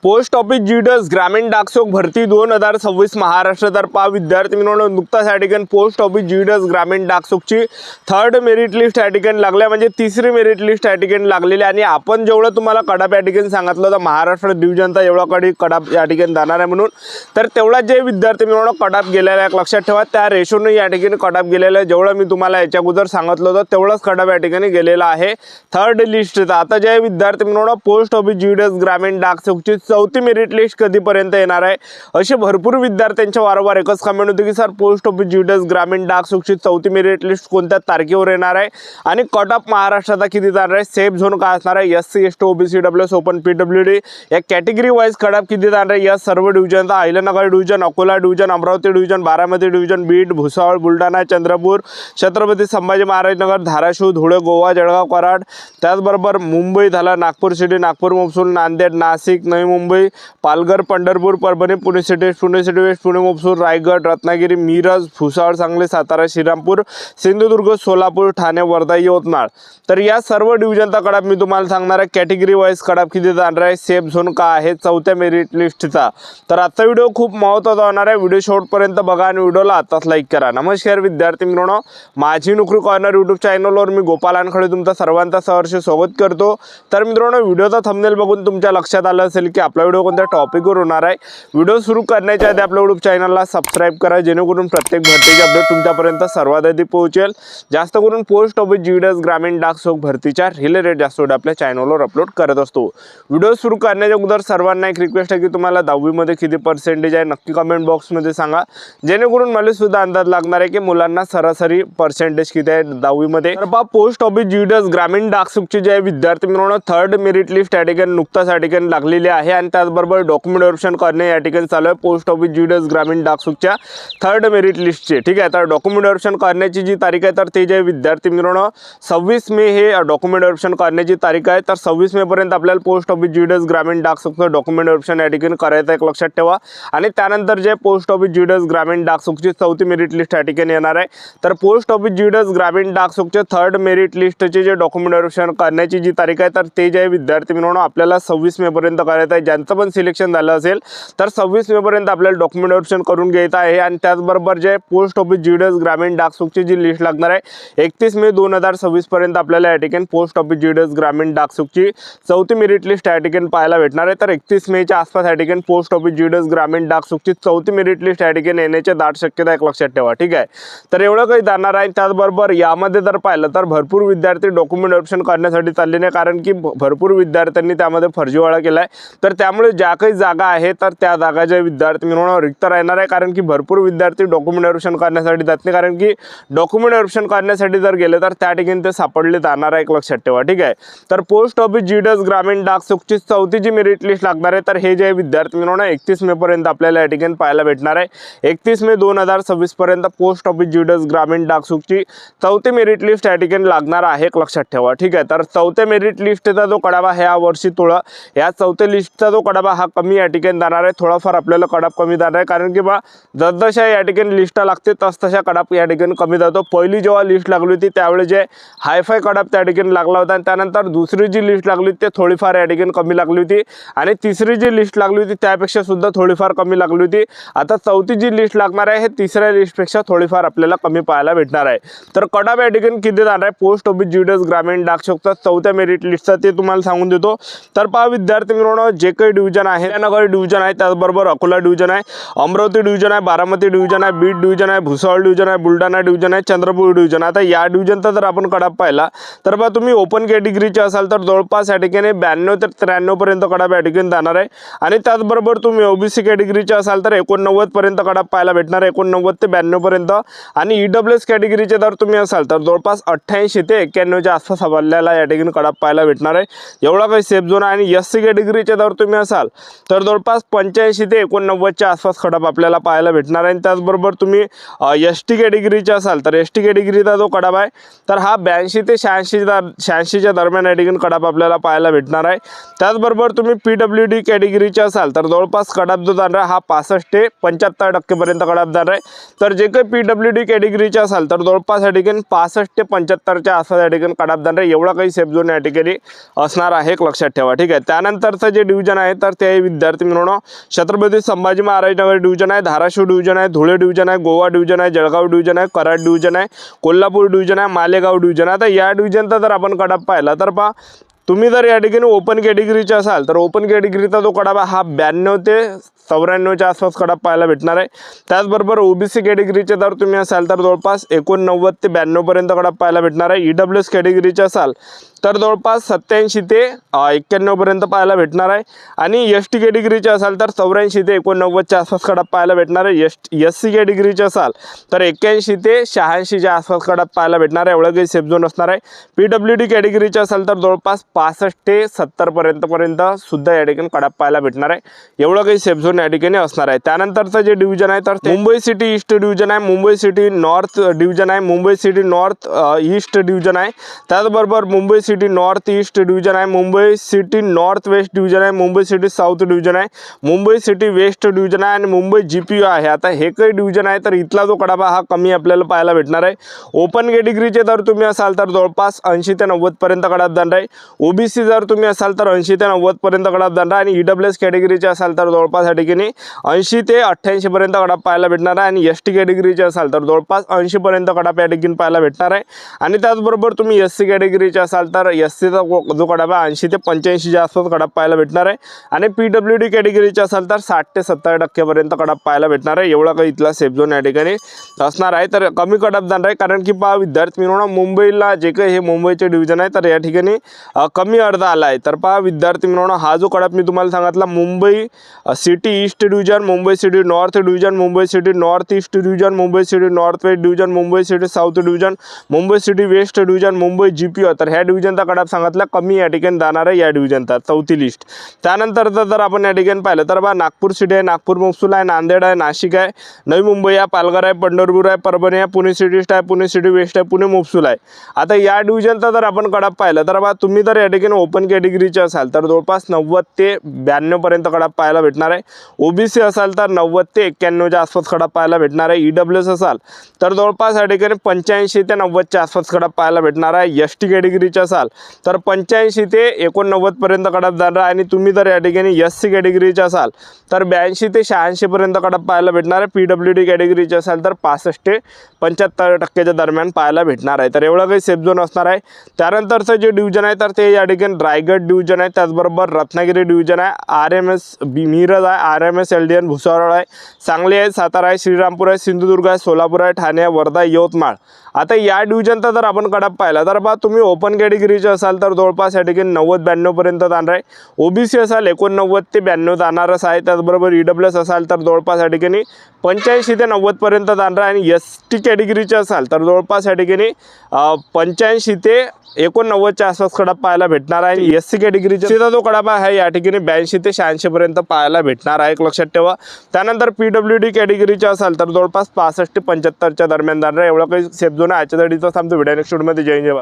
Post office जीडस ग्रामीण डाकसेवक भरती 2026 महाराष्ट्र तर पहा विद्यार्थी मित्रांनो, नुकताच या ठिकाणी पोस्ट ऑफिस जीडस ग्रामीण डाकसेवकची थर्ड मेरिट लिस्ट या ठिकाणी लागल्या, म्हणजे तिसरी मेरिट लिस्ट या ठिकाणी लागलेली. आणि आपण जेवढं तुम्हाला कडाप या ठिकाणी सांगितलं होतं महाराष्ट्र डिव्हिजनचा एवढा कडाप या ठिकाणी जाणार आहे म्हणून, तर तेवढा जे विद्यार्थी मित्रांनो कडाप गेलेला आहे लक्षात ठेवा. त्या रेशोने या ठिकाणी कडाप गेलेला आहे. जेवढं मी तुम्हाला याच्या अगोदर सांगितलं होतं तेवढंच कडाप या ठिकाणी गेलेला आहे थर्ड लिस्टचा. आता जे विद्यार्थी मित्रांनो पोस्ट ऑफिस जीडस ग्रामीण डाकसेवकची चौथी मेरिट लिस्ट कधीपर्यंत येणार आहे, असे भरपूर विद्यार्थ्यांच्या वारंवार एकच कमेंट होती की सर पोस्ट ऑफिस जीडस ग्रामीण डाकसेवकची चौथी मेरिट लिस्ट कोणत्या तारखेवर येणार आहे आणि कट ऑफ महाराष्ट्राचा किती जाणार आहे, सेफ झोन काय असणार आहे, SC ST OBC WS open PWD या कॅटेगरी वाईज कट ऑफ किती जाणार आहे, या सर्व डिव्हिजनचा Ahilyanagar division, Akola division, Amravati division, Baramati division, Beed, Bhusawal, Buldhana, Chandrapur, Chhatrapati Sambhaji Maharaj Nagar, Dharashiv, Dhule, Goa, Jalgaon, Karad, त्याचबरोबर मुंबई झाला, नागपूर सिटी, नागपूर महसूल, नांदेड, नाशिक, नवी मुंबई, पालघर, पंढरपूर, परभणी, पुणे सिटी वेस्ट, पुणे महसूल, रायगड, रत्नागिरी, मिरज, भुसावळ, सांगली, सातारा, श्रीरामपूर, सिंधुदुर्ग, सोलापूर, ठाणे, वर्धा, यवतमाळ. तर या सर्व डिव्हिजनचा कडाप मी तुम्हाला सांगणार आहे. कॅटेगरी वाईज कडाप किती जाणार आहे, सेफ झोन का आहे चौथ्या मेरिट लिस्टचा. तर आजचा व्हिडिओ खूप महत्त्वाचा होणार आहे. व्हिडिओ शेवटपर्यंत बघा आणि व्हिडिओला आताच लाईक करा. नमस्कार विद्यार्थी मित्रांनो, माझी नोकरी कॉर्नर यूट्यूब चॅनलवर मी गोपाल वानखडे तुमचं सर्वांचं सहर्ष स्वागत करतो. तर मित्रांनो, व्हिडिओचा थंबनेल बघून तुमच्या लक्षात आलं असेल की आपला व्हिडिओ कोणत्या टॉपिकवर होणार आहे. व्हिडिओ सुरू करण्याच्या आधी आपल्या यूट्यूब चॅनलला सबस्क्राईब करा, जेणेकरून प्रत्येक भरतीचे अपडेट तुमच्यापर्यंत सर्वात आधी पोहोचेल. जास्त करून पोस्ट ऑफिस जीडस ग्रामीण डाकसेवक भरतीच्या रिलेटेड जास्त व्हिडिओ आपल्या चॅनलवर अपलोड करत असतो. व्हिडिओ सुरू करण्याच्या अगोदर सर्वांना एक रिक्वेस्ट आहे की तुम्हाला 10वी मध्ये किती पर्सेंटेज आहे नक्की कमेंट बॉक्समध्ये सांगा, जेणेकरून मला सुद्धा अंदाज लागणार आहे की मुलांना सरासरी पर्सेंटेज किती आहे 10वी मध्ये. तर पहा पोस्ट ऑफिस जीडस ग्रामीण डाकसेवकची जे विद्यार्थी मित्रांनो थर्ड मेरिट लिस्ट या ठिकाणी नुकताच या ठिकाणी लागलेली आहे आणि त्याचबरोबर डॉक्युमेंट व्हेरिफिकेशन करणे या ठिकाणी चालू आहे पोस्ट ऑफिस जीडस ग्रामीण डाकसेवकच्या थर्ड मेरिट लिस्टचे. ठीक आहे, तर डॉक्युमेंट व्हेरिफिकेशन करण्याची जी तारीख आहे तर ते जे विद्यार्थी मित्रांनो 26 मे हे डॉक्युमेंट व्हेरिफिकेशन करण्याची तारीख आहे. तर 26 मे पर्यंत आपल्याला पोस्ट ऑफिस जीडस ग्रामीण डाकसेवकचं डॉक्युमेंट व्हेरिफिकेशन या ठिकाणी करायचं आहे, लक्षात ठेवा. आणि त्यानंतर जे पोस्ट ऑफिस जीडस ग्रामीण डाकसेवकची चौथी मेरिट लिस्ट या ठिकाणी येणार आहे. तर पोस्ट ऑफिस जीडस ग्रामीण डाकसेवकचे थर्ड मेरिट लिस्टचे जे डॉक्युमेंट व्हेरिफिकेशन करण्याची जी तारीख आहे तर ते जे विद्यार्थी मित्रांनो आपल्याला 26 मे पर्यंत करायचं आहे. ज्यांचं पण सिलेक्शन झालं असेल तर 26 मे पर्यंत आपल्याला डॉक्युमेंट व्हेरिफिकेशन करून घ्यायचं आहे. आणि त्याचबरोबर जे पोस्ट ऑफिस जीडस ग्रामीण डाकसेवकची जी लिस्ट लागणार आहे 31 मे 2026 पर्यंत आपल्याला या ठिकाणी पोस्ट ऑफिस जीडस ग्रामीण डाकसेवकची चौथी मेरिट लिस्ट या ठिकाणी पाहायला भेटणार आहे. तर 31 मेच्या आसपास या ठिकाणी पोस्ट ऑफिस जीडस ग्रामीण डाकसेवकची चौथी मेरिट लिस्ट या ठिकाणी येण्याची दाट शक्यता आहे, लक्षात ठेवा. ठीक आहे, तर एवढं काही जाणार आहे. त्याचबरोबर यामध्ये जर पाहिलं तर भरपूर विद्यार्थी डॉक्युमेंट व्हेरिफिकेशन करण्यासाठी चालले नाही, कारण की भरपूर विद्यार्थ्यांनी त्यामध्ये फर्जीवाडा केला आहे. तर त्यामुळे ज्या काही जागा आहे तर त्या जागाच्या विद्यार्थी मिळवणं रिक्त राहणार आहे, कारण की भरपूर विद्यार्थी डॉक्युमेंट व्हेरिफिकेशन करण्यासाठी जात नाही, कारण की डॉक्युमेंट व्हेरिफिकेशन करण्यासाठी जर गेले तर त्या ठिकाणी ते सापडले जाणार आहे, लक्षात ठेवा. ठीक आहे, तर पोस्ट ऑफिस जीडस ग्रामीण डाकसेवकची चौथी जी मेरिट लिस्ट लागणार आहे तर हे जे विद्यार्थी मिळवणं 31 मे पर्यंत आपल्याला या ठिकाणी पाहायला भेटणार आहे. 31 मे 2026 पर्यंत पोस्ट ऑफिस जीडस ग्रामीण डाकसेवकची चौथी मेरिट लिस्ट या ठिकाणी लागणार आहे, लक्षात ठेवा. ठीक आहे, तर चौथ्या मेरिट लिस्टचा जो कडावा ह्या वर्षी थोडा या चौथ्या लिस्टचा जो कडावा हा कमी या ठिकाणी जाणार आहे. थोडाफार आपल्याला कडाप कमी जाणार आहे, कारण की बा जसजशा या ठिकाणी लिस्ट लागते तसतशा कडाप या ठिकाणी कमी जातो. पहिली जेव्हा लिस्ट लागली होती त्यावेळी जे हायफाय कडाप त्या ठिकाणी लागला होता आणि त्यानंतर दुसरी जी लिस्ट लागली होती ते थोडीफार या ठिकाणी कमी लागली होती आणि तिसरी जी लिस्ट लागली होती त्यापेक्षा सुद्धा थोडीफार कमी लागली होती. आता चौथी जी लिस्ट लागणार आहे हे तिसऱ्या लिस्टपेक्षा थोडीफार आपल्याला कमी पाहायला भेटणार आहे. तर कडाप या ठिकाणी किती जाणार आहे पोस्ट ऑफिस जीडस ग्रामीण डाकसेवकचा चौथ्या मेरिट लिस्टचा ते तुम्हाला सांगून देतो. तर पहा विद्यार्थी मित्रांनो, जे काही डिव्हिजन आहे नगर डिव्हिजन आहे, त्याचबरोबर अकोला डिव्हिजन आहे, अमरावती डिव्हिजन आहे, बारामती डिव्हिजन आहे, बीड डिव्हिजन आहे, भुसावळ डिव्हिजन आहे, बुलढाणा डिव्हिजन आहे, चंद्रपूर डिव्हिजन. आता या डिव्हिजनचा जर आपण कडाप पाहिला तर बा तुम्ही ओपन कॅटेगरीचे असाल तर जवळपास या ठिकाणी 92 ते 93 पर्यंत कडाप या ठिकाणी जाणार आहे. आणि त्याचबरोबर तुम्ही ओबीसी कॅटेगरीचे असाल तर 89 पर्यंत कडाप पाहायला भेटणार आहे, 89 ते 92 पर्यंत. आणि ईडब्ल्यूएस कॅटेगरीचे जर तुम्ही असाल तर जवळपास 88 ते 91च्या आसपास आपल्याला या ठिकाणी कडाप पाहायला भेटणार आहे. एवढा काही सेफ झोन आहे. आणि SC कॅटेगरीचे जर तुम्ही असाल तर जवळपास 85 ते 89च्या आसपास कडाप आपल्याला पाहायला भेटणार आहे. त्याचबरोबर तुम्ही ST कॅटेगरीचे असाल तर ST कॅटेगरीचा जो कडाप आहे तर हा 82 ते 86च्या दरम्यान या ठिकाणी कडाप आपल्याला पाहायला भेटणार आहे. त्याचबरोबर तुम्ही PWD कॅटेगरीचे असाल तर जवळपास कडाप जो जाणार आहे हा 65 ते 75% पर्यंत कडाप जाणार आहे. तर जे काही PWD कॅटेगरीचे असाल तर जवळपास या ठिकाणी 65 ते 75च्या आसपास या ठिकाणी कडाप जाणार आहे. एवढा काही सेफ झोन या ठिकाणी असणार आहे, लक्षात ठेवा. ठीक आहे, त्यानंतरचं जे डिव्हिजन डिव्हिजन आहे तर ते विद्यार्थी मित्रांनो छत्रपती संभाजी महाराजनगर डिव्हिजन आहे, धाराशिव डिव्हिजन आहे, धुळे डिव्हिजन आहे, गोवा डिव्हिजन आहे, जळगाव डिव्हिजन आहे, कराड डिव्हिजन आहे, कोल्हापूर डिव्हिजन आहे, मालेगाव डिव्हिजन आहे। आता या डिव्हिजनचा जर आपण कडाप पाहिला तर पहा तुम्ही जर या ठिकाणी ओपन कॅटेगरीचे असाल तर ओपन कॅटेगरीचा तो कडापा हा 92 ते 94च्या आसपास कडाप पाहायला भेटणार आहे। त्याचबरोबर ओबीसी कॅटेगरीचे जर तुम्ही असाल तर जवळपास 89 ते 92 पर्यंत कडाप पाहायला भेटणार आहे। ईडब्ल्यूएस कॅटेगरीचे असाल तर जवळपास 87 ते 91 पर्यंत पाहायला भेटणार आहे आणि एसटी कॅटेगरीचे असाल तर 84 ते 89च्या आसपास कडाप पाहायला भेटणार आहे। एससी कॅटेगरीचे असाल तर 81 ते 86च्या आसपास कडाप पाहायला भेटणार आहे, एवढं काही सेफ झोन असणार आहे। पीडब्ल्यूडी कॅटेगरीचे असाल तर जवळपास 65 ते 70 पर्यंत सुद्धा या ठिकाणी कडाप पाहायला भेटणार आहे, एवढं काही सेफ झोन या ठिकाणी असणार आहे। त्यानंतरचं जे डिव्हिजन आहे तर मुंबई सिटी ईस्ट डिव्हिजन आहे, मुंबई सिटी नॉर्थ डिव्हिजन आहे, Mumbai city north east division आहे, त्याचबरोबर Mumbai city north east division आहे, Mumbai city north west division आहे, मुंबई सिटी साऊथ डिव्हिजन आहे, मुंबई सिटी वेस्ट डिव्हिजन आहे आणि मुंबई जीपीयू आहे। आता हे काही डिव्हिजन आहे तर इथला जो कडापा हा कमी आपल्याला पाहायला भेटणार आहे। ओपन कॅटेगरीचे जर तुम्ही असाल तर जवळपास 80 ते 90 पर्यंत कडाप जाणार आहे। ओबीसी जर तुम्ही असाल तर 80 ते 90 पर्यंत कडाप जाणार आणि ईडब्ल्यूएस कॅटेगरीचे असाल तर जवळपास या ठिकाणी 80 ते 88 पर्यंत कडाप पाहायला भेटणार आहे आणि एसटी कॅटेगरीचे असाल तर जवळपास 80 पर्यंत कडाप या ठिकाणी पाहायला भेटणार आहे। आणि त्याचबरोबर तुम्ही एससी कॅटेगरीचे असाल तर एससीचा जो कडाप आहे 80 ते 85च्या आसपास कडाप पाहायला भेटणार आहे आणि पीडब्ल्यूडी कॅटेगरीचे असाल तर 60 ते 70% पर्यंत कडाप पाहायला भेटणार आहे, एवढा काही इथला सेफ झोन या ठिकाणी असणार आहे। तर कमी कडाप जाणार आहे कारण की पहा विद्यार्थी मित्रांनो मुंबईला जे काही हे मुंबईचे डिव्हिजन आहे तर या ठिकाणी कमी अर्धा आला आहे। तर पहा विद्यार्थी मित्रांनो हा जो कडाप मी तुम्हाला सांगितला Mumbai city east division, Mumbai city north division, Mumbai city north east division, Mumbai city north west division, Mumbai city south division, Mumbai city west division, Mumbai GPO, तर ह्या डिव्हिजनचा कडाप सांगितला कमी या ठिकाणी जाणार आहे या डिव्हिजनचा चौथी लिस्ट। त्यानंतर जर आपण या ठिकाणी पाहिलं तर बा नागपूर सिटी आहे, नागपूर मुफसूल आहे, नांदेड आहे, नाशिक आहे, नवी मुंबई आहे, पालघर आहे, पंढरपूर आहे, परभणी आहे, पुणे सिटी ईस्ट आहे, पुणे सिटी वेस्ट आहे, पुणे मुफसूल आहे। आता या डिव्हिजनचा जर आपण कडाप पाहिलं तर बा तुम्ही जर या ठिकाणी ओपन कॅटेगरीचे असाल तर जवळपास 90 ते 92 पर्यंत कडाप पाहायला भेटणार आहे। ओबीसी असाल तर 90 ते 91च्या आसपास कडाप पाहायला भेटणार आहे। ईडब्ल्यूएस असाल तर जवळपास या ठिकाणी 85 ते 90च्या आसपास कडाप पाहायला भेटणार आहे। एसटी कॅटेगरीचे असाल तर 85 ते 89 पर्यंत कडाप जाणार आहे आणि तुम्ही जर या ठिकाणी एससी कॅटेगरीचे असाल तर 82 ते 86 पर्यंत कडाप पाहायला भेटणार आहे। पीडब्ल्यूडी कॅटेगरीचे असाल तर 65 ते 75% दरम्यान पाहायला भेटणार आहे, तर एवढा काही सेफ झोन असणार आहे। त्यानंतरचं जे डिव्हिजन आहे तर ते या ठिकाणी रायगड डिव्हिजन आहे, त्याचबरोबर रत्नागिरी डिव्हिजन आहे, RMS मिरज आहे, RMS LDN भुसावळ आहे, सांगली आहे, सातारा आहे, श्रीरामपूर आहे, सिंधुदुर्ग आहे, सोलापूर आहे, ठाणे आहे, वर्धा, यवतमाळ। आता या डिव्हिजनचा जर आपण कडाप पाहिला तर बा तुम्ही ओपन कॅटेगरीचे असाल तर जवळपास या ठिकाणी 90-92 पर्यंत जाणार आहे। ओबीसी असाल 89 ते 92 जाणारच आहे, त्याचबरोबर ईडब्ल्यूएस असाल तर जवळपास या ठिकाणी 85 ते 90 पर्यंत जाणार आहे आणि एसटी कॅटेगरीचे असाल तर जवळपास या ठिकाणी 85 ते 89च्या आसपास कडाप पाहायला भेटणार आहे आणि एससी कॅटेगरीचा जो कडाप आहे या ठिकाणी 82 ते 86 पर्यंत पाहायला भेटणार आहे, एक लक्षात ठेवा। त्यानंतर पीडब्ल्यूडी कॅटेगरीचे असाल तर जवळपास 65 ते 75च्या दरम्यान जाणार आहे, एवढा काही सेफ झोन आहे। आजच्या व्हिडिओचा थांबतो, व्हिडिओ नेक्स्ट व्हिडिओमध्ये जय जय।